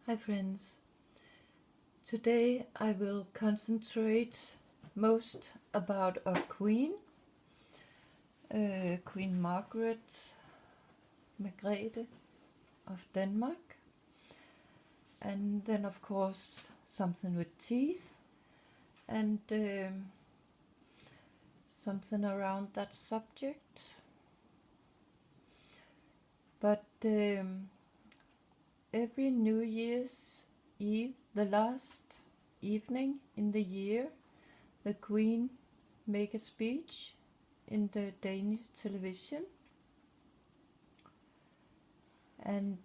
Hi friends, today I will concentrate most about our Queen, Queen Margrethe of Denmark, and then of course something with teeth and something around that subject. But every New Year's Eve, the last evening in the year, the Queen make a speech in the Danish television, and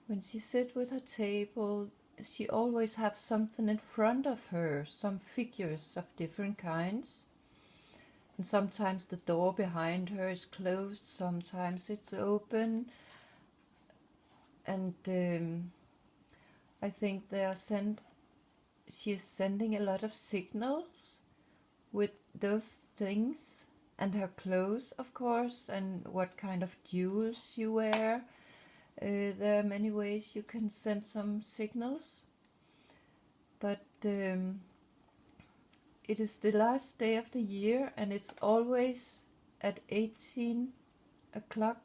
when she sit with her table, she always have something in front of her, some figures of different kinds, and sometimes the door behind her is closed, sometimes it's open, and I think she is sending a lot of signals with those things, and her clothes, of course, and what kind of jewels you wear. There are many ways you can send some signals, but it is the last day of the year, and it's always at 18 o'clock.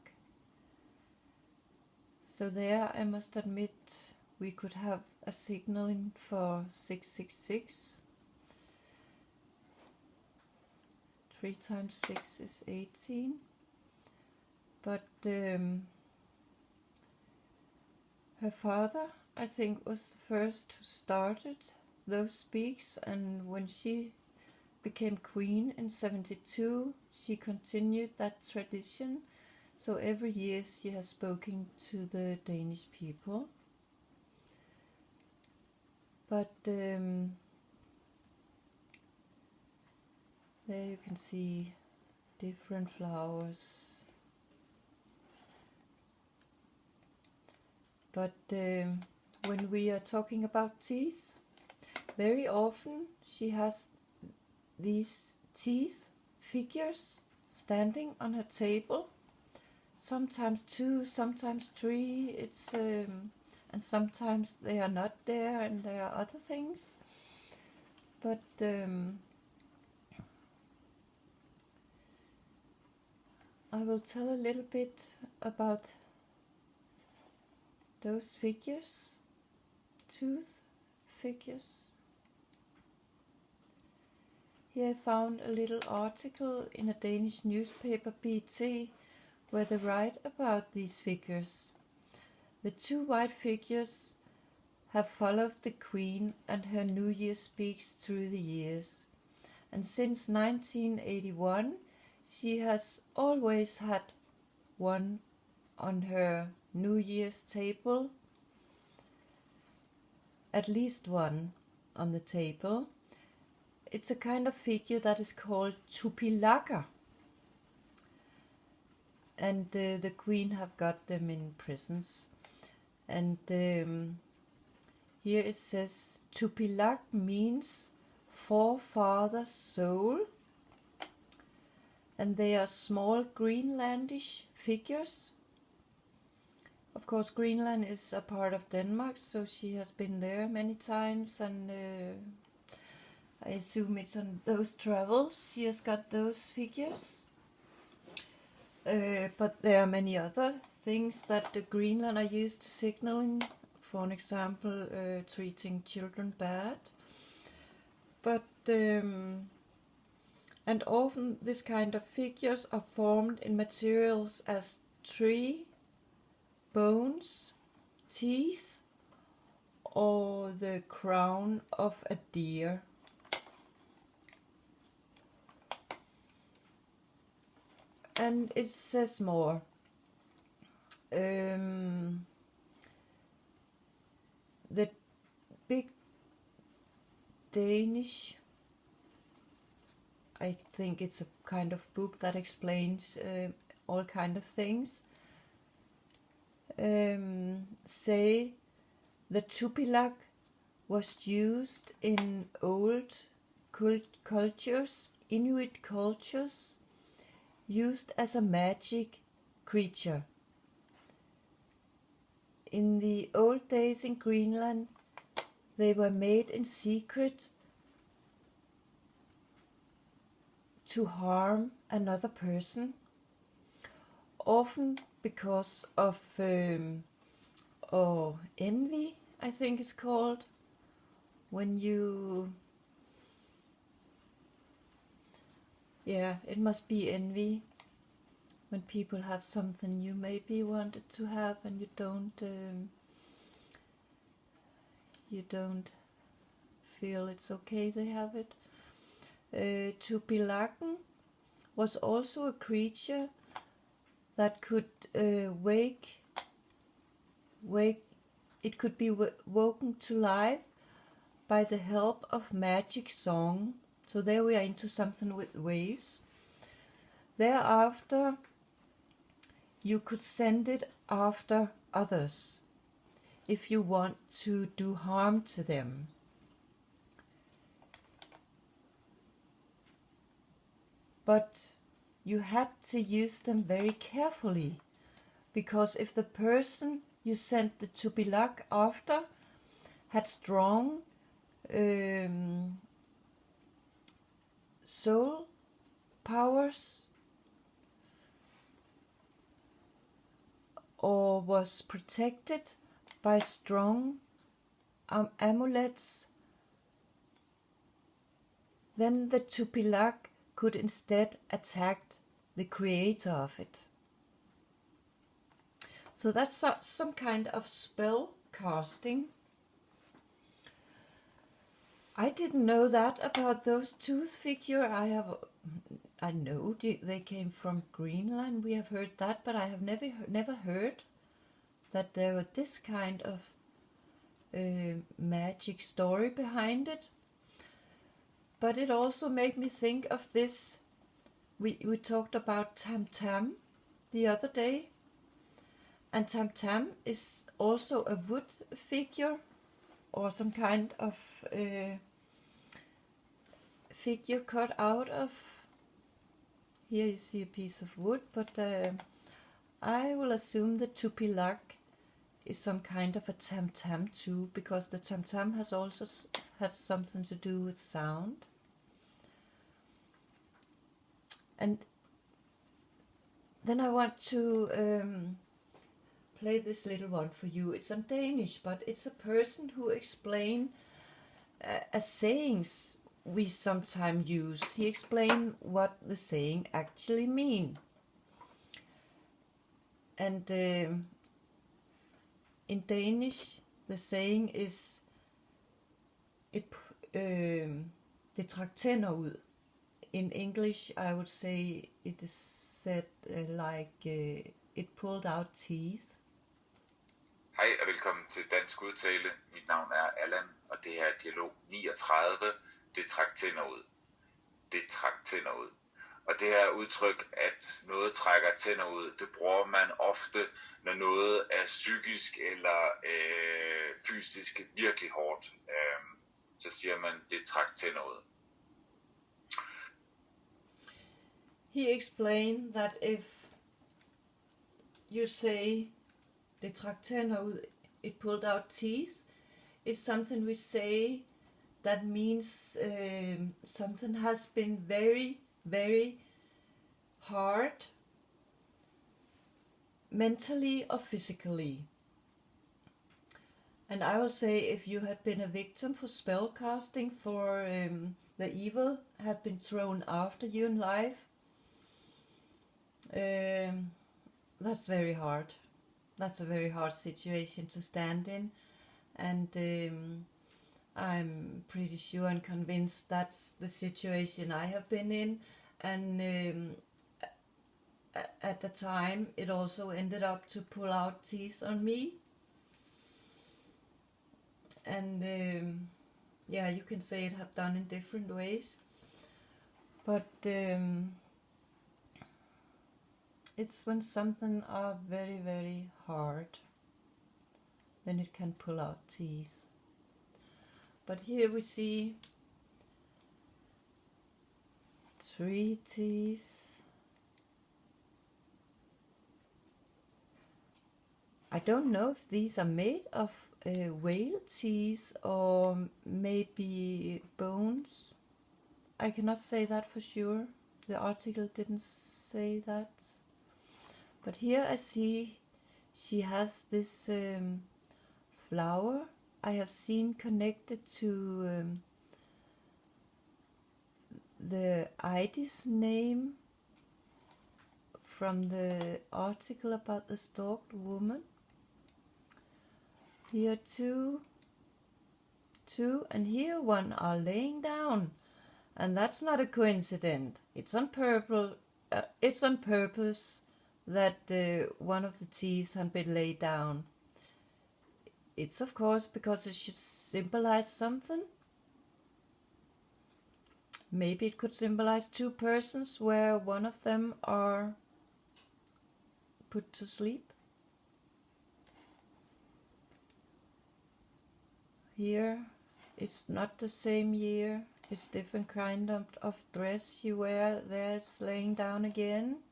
So there, I must admit, we could have a signaling for 666. 3 times 6 is 18. But her father, I think, was the first who started those speaks, and when she became queen in 72, she continued that tradition. So every year she has spoken to the Danish people. But there you can see different flowers. But when we are talking about teeth, very often she has these teeth figures standing on her table. Sometimes 2, sometimes 3. It's and sometimes they are not there, and there are other things. But I will tell a little bit about those figures, tooth figures. Here I found a little article in a Danish newspaper, BT, where they write about these figures. The 2 white figures have followed the Queen and her New Year speaks through the years, and since 1981 she has always had one on her New Year's table, at least one on the table. It's a kind of figure that is called Tupilakker, and the Queen have got them in prisons. And here it says Tupilak means forefather's soul, and they are small Greenlandish figures. Of course, Greenland is a part of Denmark, so she has been there many times, and I assume it's on those travels she has got those figures. But there are many other things that the Greenland are used to signaling, for an example, treating children bad. But and often this kind of figures are formed in materials as tree, bones, teeth, or the crown of a deer. And it says more. The big Danish, I think it's a kind of book that explains all kind of things, say the Tupilak was used in old cultures, Inuit cultures, used as a magic creature. in the old days in Greenland, they were made in secret to harm another person, often because of envy, I think it's called, when you, it must be envy, when people have something you maybe wanted to have and you don't feel it's okay they have it. Tupilaken was also a creature that could wake. It could be woken to life by the help of magic song. So there we are into something with waves. Thereafter, you could send it after others if you want to do harm to them. But you had to use them very carefully, because if the person you sent the Tupilak after had strong soul powers or was protected by strong amulets, then the Tupilak could instead attack the creator of it. So that's some kind of spell casting. I didn't know that about those tooth figure. I know they came from Greenland. We have heard that, but I have never heard that there was this kind of magic story behind it. But it also made me think of this. We talked about Tam Tam the other day. And Tam Tam is also a wood figure, or some kind of figure cut out of. Here you see a piece of wood, but I will assume the Tupilak is some kind of a Tam Tam too, because the Tam Tam has something to do with sound. And then I want to play this little one for you. It's on Danish, but it's a person who explains a sayings we sometimes use. He explained what the saying actually mean. And in Danish, the saying is, det trak tænder ud. In English, I would say it is said it pulled out teeth. Hej og velkommen til Dansk Udtale. Mit navn er Allan, og det her er dialog 39. Det trak tænder ud. Det trak tænder ud. Og det her udtryk, at noget trækker tænder ud, det bruger man ofte, når noget er psykisk eller fysisk virkelig hårdt. Så siger man, det trak tænder ud. He explained that if you say det trak tænder ud, it pulled out teeth, it's something we say that means something has been very, very hard, mentally or physically. And I will say, if you had been a victim for spell casting, for the evil had been thrown after you in life, that's very hard. That's a very hard situation to stand in, and I'm pretty sure and convinced that's the situation I have been in, and at the time it also ended up to pull out teeth on me, and you can say it have done in different ways, but it's when something are very, very hard, then it can pull out teeth. But here we see 3 teeth, I don't know if these are made of whale teeth or maybe bones. I cannot say that for sure. The article didn't say that. But here I see she has this flower I have seen connected to the Ides name from the article about the stalked woman. Here two, and here one are laying down, and that's not a coincidence. It's on purple. It's on purpose that one of the teeth had been laid down. It's of course because it should symbolize something. Maybe it could symbolize two persons where one of them are put to sleep. Here, it's not the same year. It's different kind of dress you wear. There it's laying down again.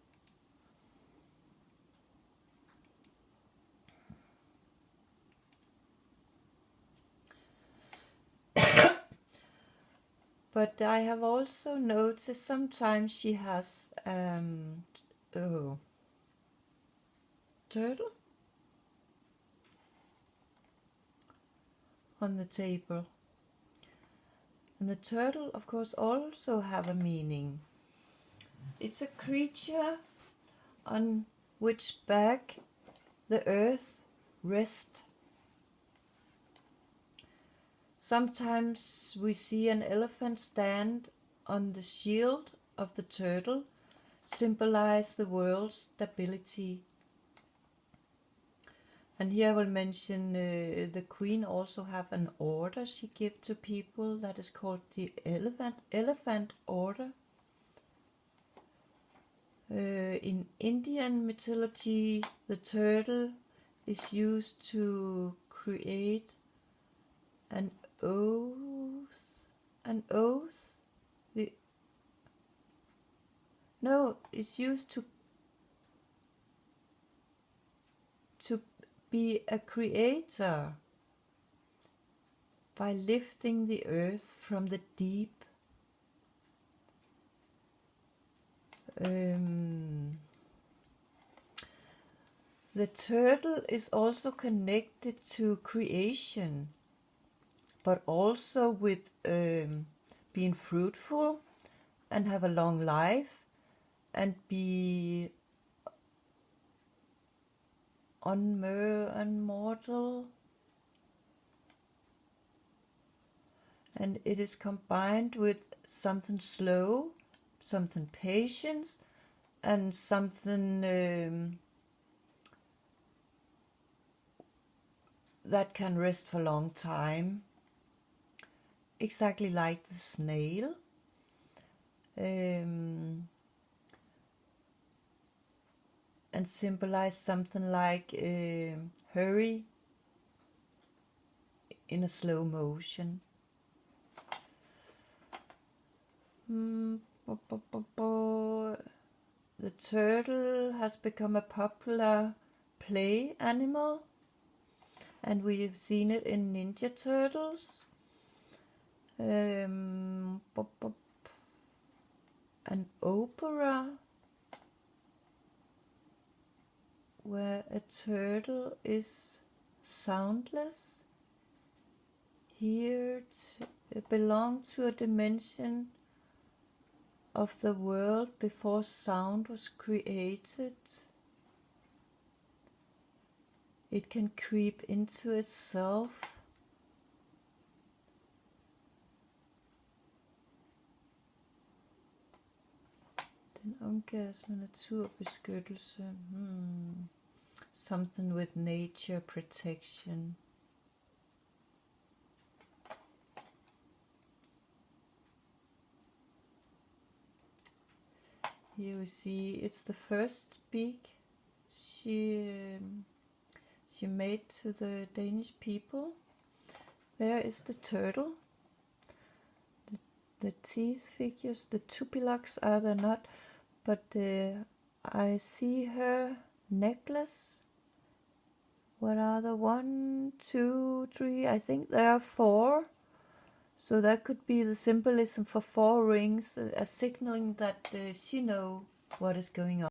But I have also noticed sometimes she has turtle on the table. And the turtle, of course, also have a meaning. It's a creature on which back the earth rests. Sometimes we see an elephant stand on the shield of the turtle, symbolize the world's stability. And here I will mention the queen also have an order she gives to people that is called the elephant order. In Indian mythology, the turtle is used to create an oath. It's used to be a creator by lifting the earth from the deep. The turtle is also connected to creation, but also with being fruitful and have a long life and be unmortal. And it is combined with something slow, something patience, and something that can rest for a long time, exactly like the snail. And symbolize something like hurry in a slow motion. The turtle has become a popular play animal, and we've seen it in Ninja Turtles. An opera where a turtle is soundless. Here it belongs to a dimension of the world before sound was created. It can creep into itself. Den omgives med naturbeskyttelse. Something with nature protection. Here we see it's the first beak she made to the Danish people. There is the turtle. The teeth figures, the tupilocks are there not, but I see her necklace What are the 1, 2, 3? I think there are 4. So that could be the symbolism for 4 rings, a signaling that she know what is going on.